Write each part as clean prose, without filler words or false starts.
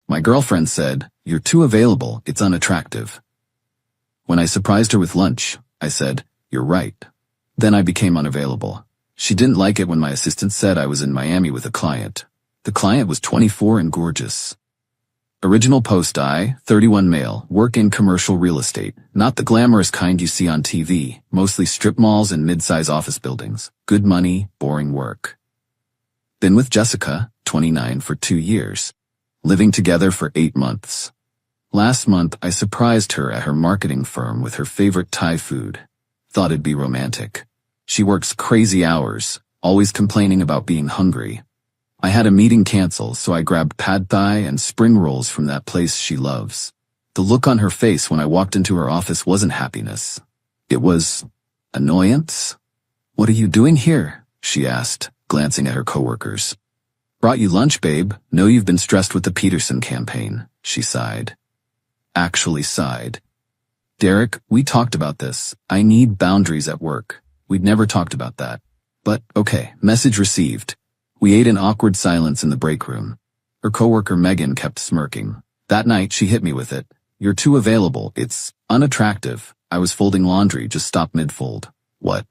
My girlfriend said, "You're too available, it's unattractive." When I surprised her with lunch, I said, "You're right." Then I became unavailable. She didn't like it when my assistant said I was in Miami with a client. The client was 24 and gorgeous. Original post: I, 31 male, work in commercial real estate, not the glamorous kind you see on TV, mostly strip malls and mid-size office buildings. Good money, boring work. Been with Jessica, 29, for 2 years. Living together for 8 months. Last month, I surprised her at her marketing firm with her favorite Thai food. Thought it'd be romantic. She works crazy hours, always complaining about being hungry. I had a meeting cancel, so I grabbed pad thai and spring rolls from that place she loves. The look on her face when I walked into her office wasn't happiness. It was annoyance. "What are you doing here?" she asked, glancing at her coworkers. "Brought you lunch, babe. Know you've been stressed with the Peterson campaign," she sighed. Actually sighed. "Derek, we talked about this. I need boundaries at work. We'd never talked about that. But, okay, message received." We ate in awkward silence in the break room. Her coworker Megan kept smirking. That night she hit me with it. "You're too available, it's unattractive." I was folding laundry, just stopped mid-fold. "What?"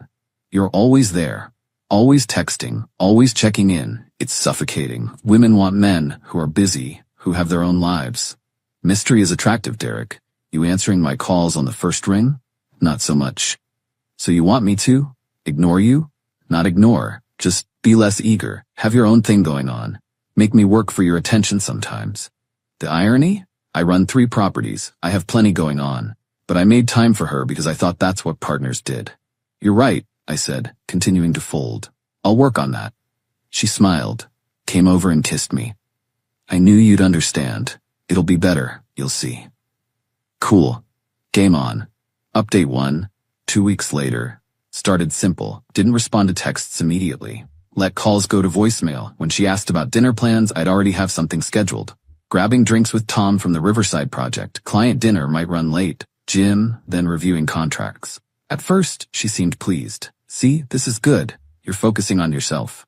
"You're always there. Always texting, always checking in. It's suffocating. Women want men who are busy, who have their own lives." "Mystery is attractive, Derek. You answering my calls on the first ring?" "Not so much." "So you want me to ignore you?" "Not ignore, just be less eager, have your own thing going on. Make me work for your attention sometimes." The irony? I run 3 properties, I have plenty going on. But I made time for her because I thought that's what partners did. "You're right," I said, continuing to fold. "I'll work on that." She smiled, came over and kissed me. "I knew you'd understand. It'll be better, you'll see." Cool. Game on. Update 1. 2 weeks later. Started simple, didn't respond to texts immediately. Let calls go to voicemail. When she asked about dinner plans, I'd already have something scheduled. Grabbing drinks with Tom from the Riverside project. Client dinner might run late. Gym, then reviewing contracts. At first, she seemed pleased. "See, this is good. You're focusing on yourself."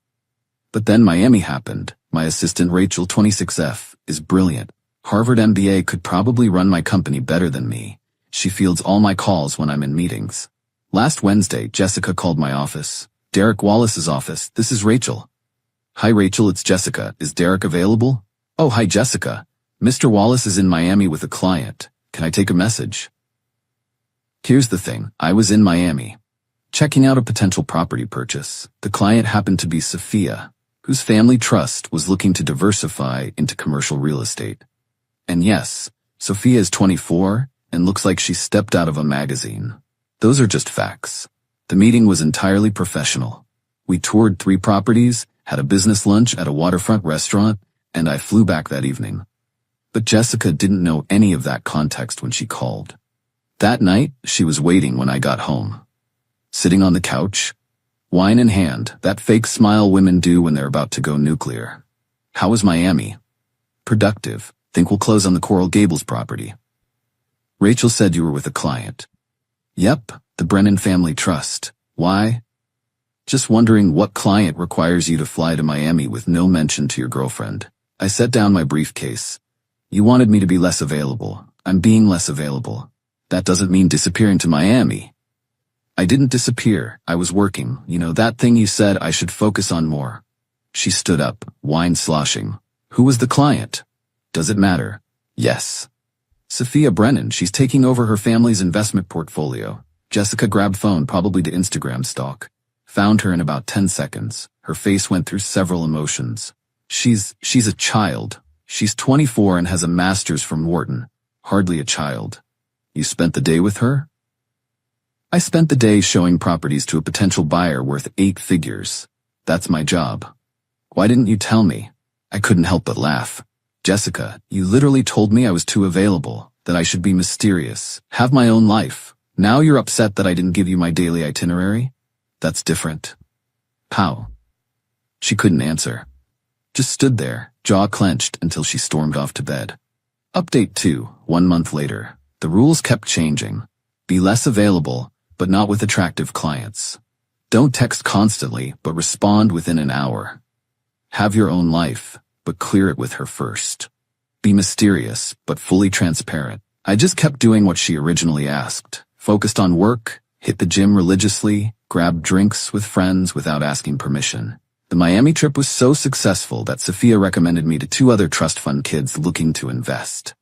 But then Miami happened. My assistant Rachel, 26F, is brilliant. Harvard MBA, could probably run my company better than me. She fields all my calls when I'm in meetings. Last Wednesday, Jessica called my office. "Derek Wallace's office, this is Rachel." "Hi Rachel, it's Jessica. Is Derek available?" "Oh, hi Jessica. Mr. Wallace is in Miami with a client. Can I take a message?" Here's the thing, I was in Miami, checking out a potential property purchase. The client happened to be Sophia, whose family trust was looking to diversify into commercial real estate. And yes, Sophia is 24 and looks like she stepped out of a magazine. Those are just facts. The meeting was entirely professional. We toured 3 properties, had a business lunch at a waterfront restaurant, and I flew back that evening. But Jessica didn't know any of that context when she called. That night, she was waiting when I got home. Sitting on the couch, wine in hand, that fake smile women do when they're about to go nuclear. "How was Miami?" "Productive. Think we'll close on the Coral Gables property." "Rachel said you were with a client." "Yep, the Brennan Family Trust. Why?" "Just wondering what client requires you to fly to Miami with no mention to your girlfriend." I set down my briefcase. "You wanted me to be less available. I'm being less available. That doesn't mean disappearing to Miami." "I didn't disappear. I was working. You know, that thing you said I should focus on more." She stood up, wine sloshing. "Who was the client?" "Does it matter?" "Yes. Sophia Brennan, she's taking over her family's investment portfolio." Jessica grabbed phone, probably to Instagram stalk. Found her in about 10 seconds. Her face went through several emotions. She's a child. She's 24 and has a master's from Wharton. Hardly a child." "You spent the day with her?" "I spent the day showing properties to a potential buyer worth 8 figures. That's my job." "Why didn't you tell me?" I couldn't help but laugh. "Jessica, you literally told me I was too available, that I should be mysterious, have my own life. Now you're upset that I didn't give you my daily itinerary? That's different." "How?" She couldn't answer. Just stood there, jaw clenched, until she stormed off to bed. Update 2, 1 month later. The rules kept changing. Be less available, but not with attractive clients. Don't text constantly, but respond within an hour. Have your own life, but clear it with her first. Be mysterious, but fully transparent. I just kept doing what she originally asked. Focused on work, hit the gym religiously, grabbed drinks with friends without asking permission. The Miami trip was so successful that Sophia recommended me to 2 other trust fund kids looking to invest.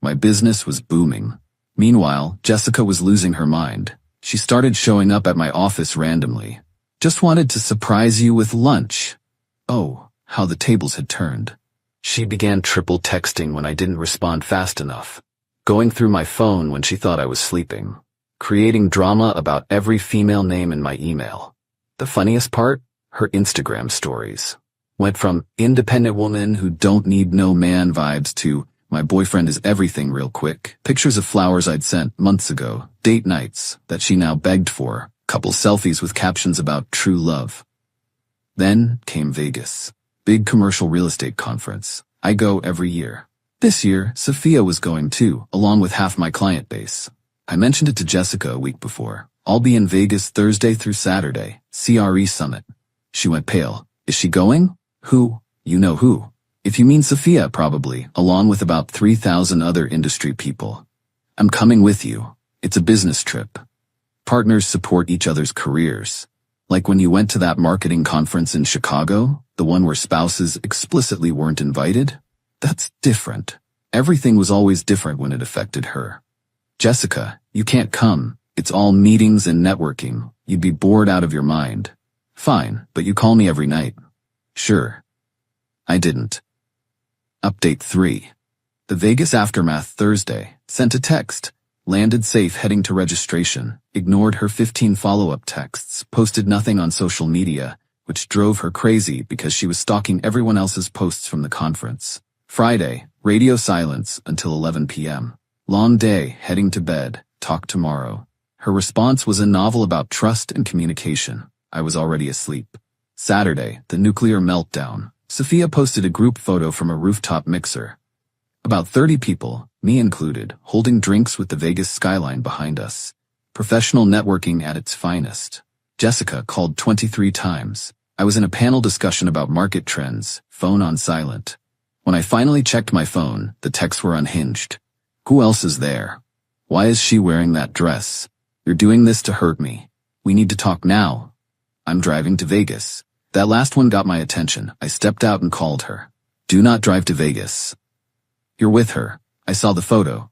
My business was booming. Meanwhile, Jessica was losing her mind. She started showing up at my office randomly. Just wanted to surprise you with lunch. Oh, how the tables had turned. She began triple texting when I didn't respond fast enough. Going through my phone when she thought I was sleeping. Creating drama about every female name in my email. The funniest part? Her Instagram stories. Went from independent woman who don't need no man vibes to my boyfriend is everything real quick. Pictures of flowers I'd sent months ago. Date nights that she now begged for. Couple selfies with captions about true love. Then came Vegas. Big commercial real estate conference. I go every year. This year, Sophia was going too, along with half my client base. I mentioned it to Jessica a week before. I'll be in Vegas Thursday through Saturday. CRE Summit. She went pale. Is she going? Who? You know who. If you mean Sophia, probably, along with about 3,000 other industry people. I'm coming with you. It's a business trip. Partners support each other's careers. Like when you went to that marketing conference in Chicago, the one where spouses explicitly weren't invited? That's different. Everything was always different when it affected her. Jessica, you can't come. It's all meetings and networking. You'd be bored out of your mind. Fine, but you call me every night. Sure. I didn't. Update 3. The Vegas aftermath Thursday. Sent a text. Landed safe heading to registration. Ignored her 15 follow-up texts. Posted nothing on social media, which drove her crazy because she was stalking everyone else's posts from the conference. Friday. Radio silence until 11 p.m. Long day, heading to bed. Talk tomorrow. Her response was a novel about trust and communication. I was already asleep. Saturday, the nuclear meltdown. Sophia posted a group photo from a rooftop mixer. About 30 people, me included, holding drinks with the Vegas skyline behind us. Professional networking at its finest. Jessica called 23 times. I was in a panel discussion about market trends, phone on silent. When I finally checked my phone, the texts were unhinged. Who else is there? Why is she wearing that dress? You're doing this to hurt me. We need to talk now. I'm driving to Vegas. That last one got my attention. I stepped out and called her. Do not drive to Vegas. You're with her. I saw the photo.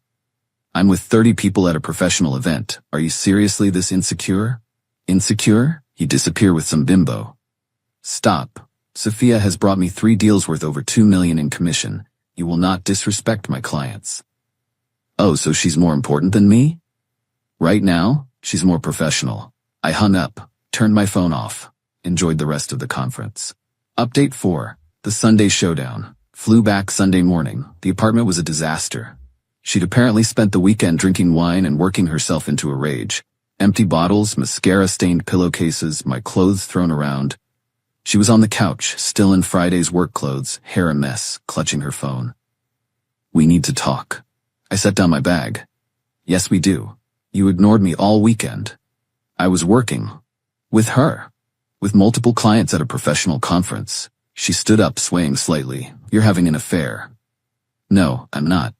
I'm with 30 people at a professional event. Are you seriously this insecure? Insecure? You disappear with some bimbo. Stop. Sophia has brought me 3 deals worth over $2 million in commission. You will not disrespect my clients. Oh, so she's more important than me? Right now, she's more professional. I hung up. Turned my phone off. Enjoyed the rest of the conference. Update 4. The Sunday showdown. Flew back Sunday morning. The apartment was a disaster. She'd apparently spent the weekend drinking wine and working herself into a rage. Empty bottles, mascara-stained pillowcases, my clothes thrown around. She was on the couch, still in Friday's work clothes, hair a mess, clutching her phone. We need to talk. I set down my bag. Yes, we do. You ignored me all weekend. I was working. With her. With multiple clients at a professional conference. She stood up, swaying slightly. You're having an affair. No, I'm not.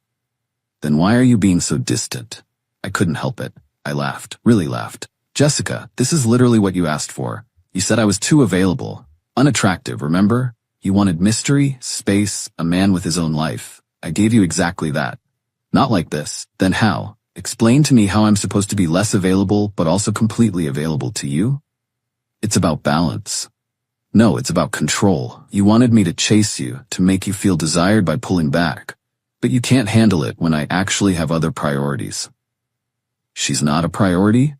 Then why are you being so distant? I couldn't help it. I laughed, really laughed. Jessica, this is literally what you asked for. You said I was too available. Unattractive, remember? You wanted mystery, space, a man with his own life. I gave you exactly that. Not like this. Then how? Explain to me how I'm supposed to be less available but also completely available to you? It's about balance. No, it's about control. You wanted me to chase you, to make you feel desired by pulling back. But you can't handle it when I actually have other priorities. She's not a priority?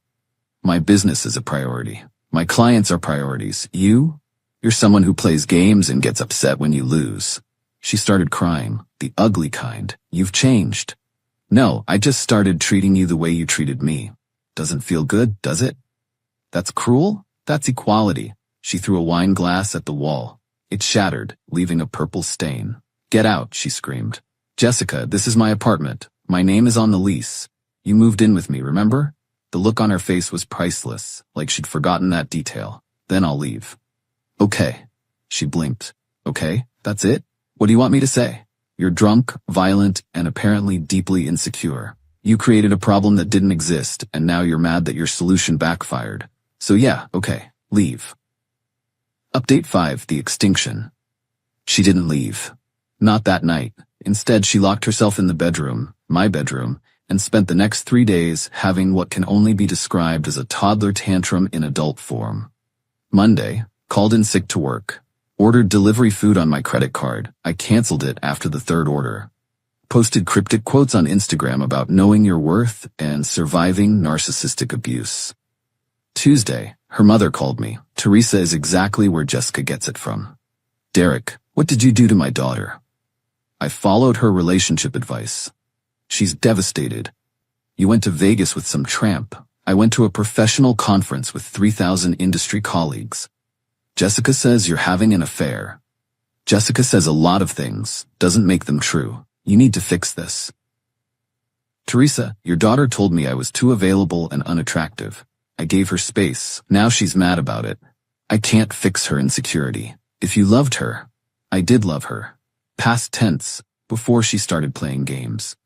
My business is a priority. My clients are priorities. You? You're someone who plays games and gets upset when you lose. She started crying, the ugly kind. You've changed. No, I just started treating you the way you treated me. Doesn't feel good, does it? That's cruel? That's equality. She threw a wine glass at the wall. It shattered, leaving a purple stain. Get out, she screamed. Jessica, this is my apartment. My name is on the lease. You moved in with me, remember? The look on her face was priceless, like she'd forgotten that detail. Then I'll leave. Okay. She blinked. Okay, that's it? What do you want me to say? You're drunk, violent, and apparently deeply insecure. You created a problem that didn't exist, and now you're mad that your solution backfired. So yeah, okay, leave. Update 5, the extinction. She didn't leave. Not that night. Instead, she locked herself in the bedroom, my bedroom, and spent the next 3 days having what can only be described as a toddler tantrum in adult form. Monday, called in sick to work. Ordered delivery food on my credit card. I canceled it after the third order. Posted cryptic quotes on Instagram about knowing your worth and surviving narcissistic abuse. Tuesday, her mother called me. Teresa is exactly where Jessica gets it from. Derek, what did you do to my daughter? I followed her relationship advice. She's devastated. You went to Vegas with some tramp. I went to a professional conference with 3,000 industry colleagues. Jessica says you're having an affair. Jessica says a lot of things, doesn't make them true. You need to fix this. Teresa, your daughter told me I was too available and unattractive. I gave her space. Now she's mad about it. I can't fix her insecurity. If you loved her, I did love her. Past tense, before she started playing games.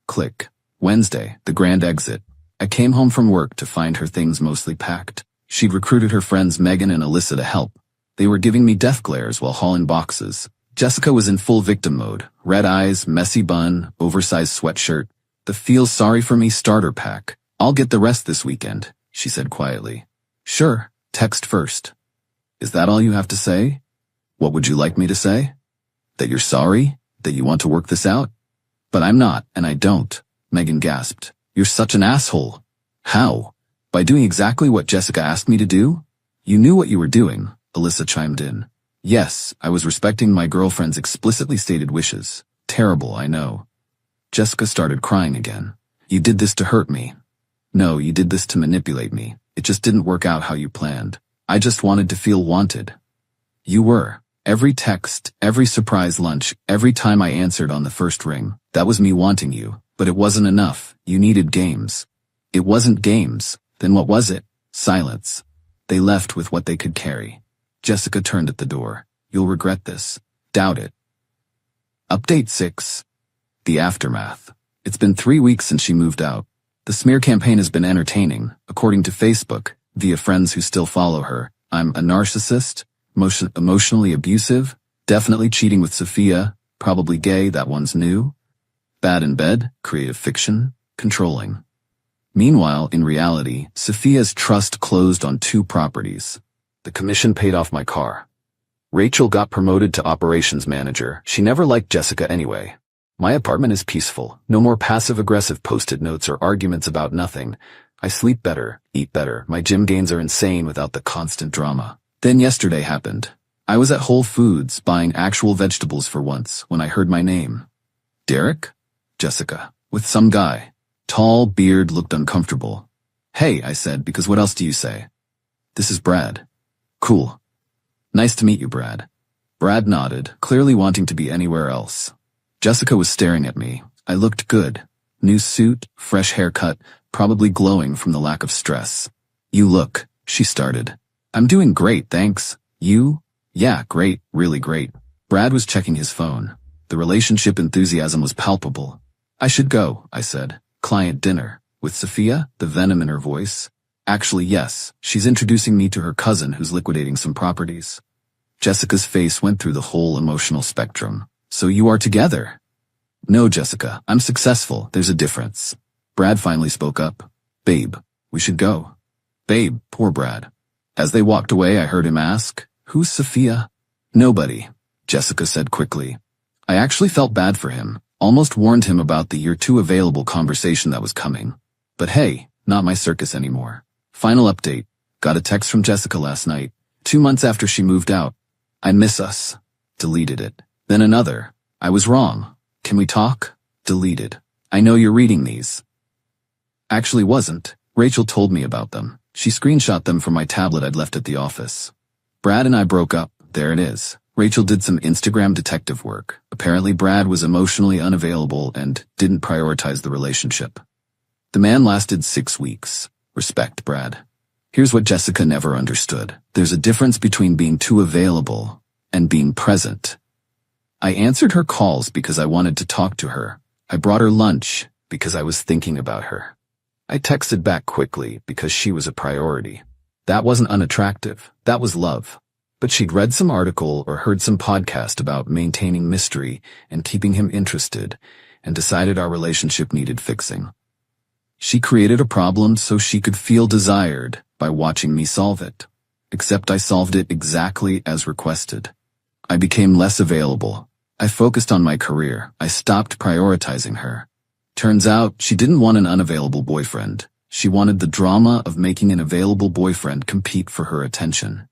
Click. Wednesday, the grand exit. I came home from work to find her things mostly packed. She'd recruited her friends Megan and Alyssa to help. They were giving me death glares while hauling boxes. Jessica was in full victim mode. Red eyes, messy bun, oversized sweatshirt. The feel sorry for me starter pack. I'll get the rest this weekend, she said quietly. Sure, text first. Is that all you have to say? What would you like me to say? That you're sorry? That you want to work this out? But I'm not, and I don't, Megan gasped. You're such an asshole. How? By doing exactly what Jessica asked me to do? You knew what you were doing, Alyssa chimed in. Yes, I was respecting my girlfriend's explicitly stated wishes. Terrible, I know. Jessica started crying again. You did this to hurt me. No, you did this to manipulate me. It just didn't work out how you planned. I just wanted to feel wanted. You were. Every text, every surprise lunch, every time I answered on the first ring, that was me wanting you. But it wasn't enough. You needed games. It wasn't games. Then what was it? Silence. They left with what they could carry. Jessica turned at the door. You'll regret this. Doubt it. Update 6. The aftermath. It's been 3 weeks since she moved out. The smear campaign has been entertaining. According to Facebook, via friends who still follow her, I'm a narcissist, emotionally abusive, definitely cheating with Sophia, probably gay, that one's new, bad in bed, creative fiction, controlling. Meanwhile, in reality, Sophia's trust closed on 2 properties. The commission paid off my car. Rachel got promoted to operations manager. She never liked Jessica anyway. My apartment is peaceful. No more passive-aggressive post-it notes or arguments about nothing. I sleep better, eat better. My gym gains are insane without the constant drama. Then yesterday happened. I was at Whole Foods buying actual vegetables for once when I heard my name. Derek? Jessica. With some guy. Tall, beard, looked uncomfortable. Hey, I said, because what else do you say? This is Brad. Cool. Nice to meet you, Brad. Brad nodded, clearly wanting to be anywhere else. Jessica was staring at me. I looked good. New suit, fresh haircut, probably glowing from the lack of stress. You look, she started. I'm doing great, thanks. You? Yeah, great, really great. Brad was checking his phone. The relationship enthusiasm was palpable. I should go, I said. Client dinner. With Sophia, the venom in her voice. Actually, yes, she's introducing me to her cousin who's liquidating some properties. Jessica's face went through the whole emotional spectrum. So you are together? No, Jessica, I'm successful. There's a difference. Brad finally spoke up. Babe, we should go. Babe, poor Brad. As they walked away, I heard him ask, who's Sophia? Nobody, Jessica said quickly. I actually felt bad for him, almost warned him about the "you're too available" conversation that was coming. But hey, not my circus anymore. Final update. Got a text from Jessica last night, 2 months after she moved out. I miss us. Deleted it. Then another. I was wrong. Can we talk? Deleted. I know you're reading these. Actually wasn't. Rachel told me about them. She screenshot them from my tablet I'd left at the office. Brad and I broke up. There it is. Rachel did some Instagram detective work. Apparently Brad was emotionally unavailable and didn't prioritize the relationship. The man lasted 6 weeks. Respect, Brad. Here's what Jessica never understood. There's a difference between being too available and being present. I answered her calls because I wanted to talk to her. I brought her lunch because I was thinking about her. I texted back quickly because she was a priority. That wasn't unattractive. That was love. But she'd read some article or heard some podcast about maintaining mystery and keeping him interested and decided our relationship needed fixing. She created a problem so she could feel desired by watching me solve it. Except I solved it exactly as requested. I became less available. I focused on my career. I stopped prioritizing her. Turns out she didn't want an unavailable boyfriend. She wanted the drama of making an available boyfriend compete for her attention.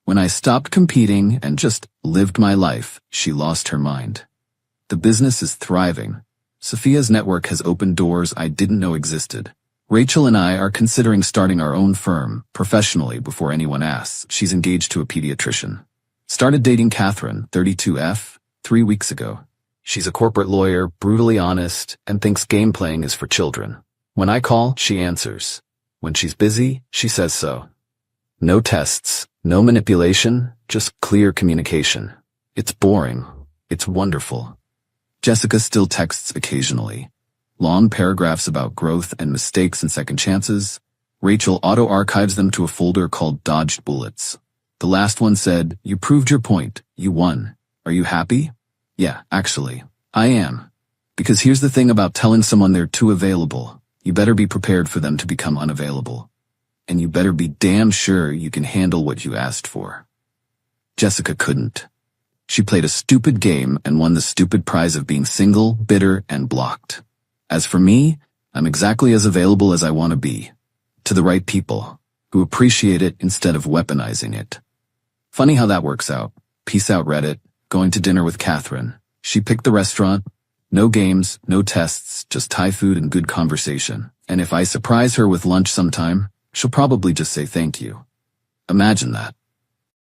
When I stopped competing and just lived my life, she lost her mind. The business is thriving. Sophia's network has opened doors I didn't know existed. Rachel and I are considering starting our own firm, professionally, before anyone asks. She's engaged to a pediatrician. Started dating Catherine, 32F, 3 weeks ago. She's a corporate lawyer, brutally honest, and thinks game playing is for children. When I call, she answers. When she's busy, she says so. No tests, no manipulation, just clear communication. It's boring. It's wonderful. Jessica still texts occasionally. Long paragraphs about growth and mistakes and second chances. Rachel auto-archives them to a folder called Dodged Bullets. The last one said, "You proved your point. You won. Are you happy?" Yeah, actually, I am. Because here's the thing about telling someone they're too available. You better be prepared for them to become unavailable. And you better be damn sure you can handle what you asked for. Jessica couldn't. She played a stupid game and won the stupid prize of being single, bitter, and blocked. As for me, I'm exactly as available as I want to be. To the right people, who appreciate it instead of weaponizing it. Funny how that works out. Peace out, Reddit. Going to dinner with Catherine. She picked the restaurant. No games, no tests, just Thai food and good conversation. And if I surprise her with lunch sometime, she'll probably just say thank you. Imagine that.